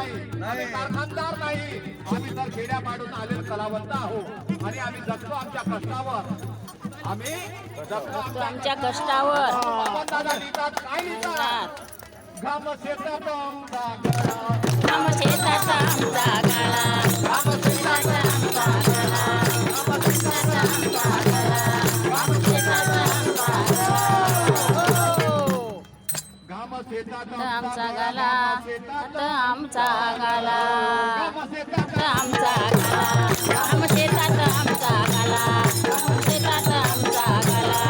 कारखानदार नाही, आम्ही तर खेड्यापाडून आलेले कलावंत आहोत आणि आम्ही जगतो आमच्या कष्टावर. आम्ही जगतो आमच्या कष्टावर. दादा लिहितात काय लिहितात? घाम शेतात आमचा गळा, घाम शेतात आमचा गळा, घाम शेतात आमचा गळा, घाम शेतात आमचा गळा, घाम शेतात आमचा घाम शेतात आमचा गळा, आमचा गळा, घाम शेतात आमचा गळा, घाम शेतात आमचा गळा, घाम शेतात आमचा गळा.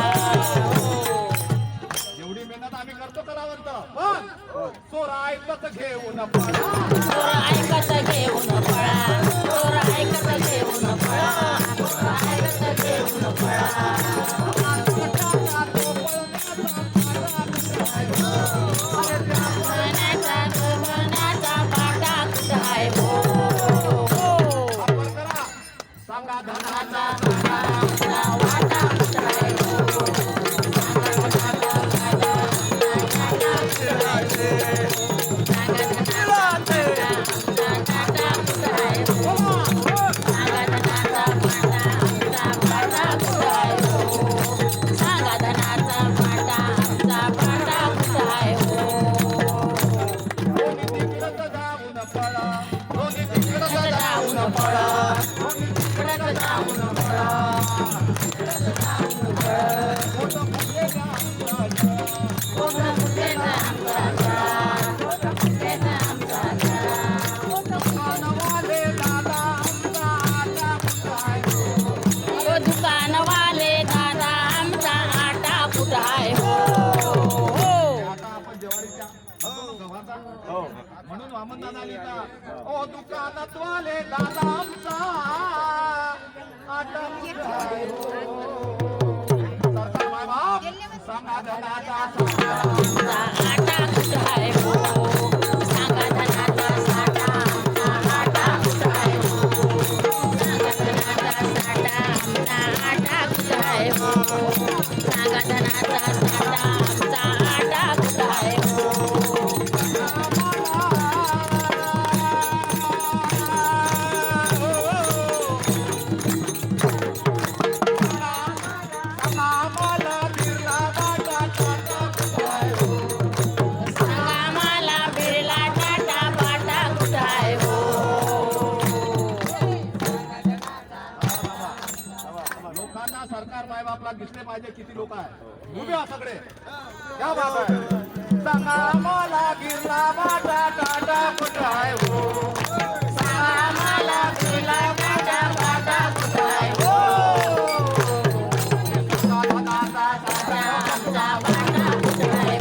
एवढी मेहनत आम्ही करतो कलावंत, पण चोर ऐकत घेऊन पळा, चोर ऐकत घेऊन पळा, चोर ऐकत घेऊन पळा, चोर ऐकत घेऊन पळा. मरण्याचा पाटा कुठं आहे हो? आपण करा सांगा धनाचा आमचा वाटा कुठं आहे हो? सांगा धनाचा पाटा आमचा पाटा कुठं आहे हो? कोणी तिकडं जाऊन पळा, कोणी तिकडं जाऊन पळा, कोणी तिकडं जाऊन पळा. मोठं फुटेल आमचं घर, कोणा कुठेचा आमचा गळा, कोणा कुठेचा आमचा गळा. दुकानवाले दादा आमचा आटा कुठं आहे हो? ओ दुकानवाले दादा आमचा आटा कुठं आहे हो? आता आपण ज्वारीच्या गव्हाचा म्हणून वामनदादा लिहितात, ओ दुकानातवाले दादा आमचा आटा कुठं आहे हो? सरकार मायबाप सांगा धनाचा साठा, आमचा आटा कुठं आहे हो? सांगा धनाचा साठा आमचा आटा कुठं आहे हो? सांगा धनाचा साठा आमचा आटा कुठं आहे हो? सांगा धनाचा साठा आमचा आटा कुठं आहे हो? आम्हाला बिर्ला दादा टाटा कुठं आहे हो? सांगा मला बिर्ला टाटा बाटा कुठं आहे हो? लोकांना सरकार मायबापला दिसले पाहिजे किती लोक आहे उभे आहात सगळे. क्या बात आहे. सांगा मला गिरला बाटा टाटा कुठं आहे हो? सांगा मला बिर्ला टाटा बाटा कुठं आहे हो? दादा आमचा बाटा कुठं आहे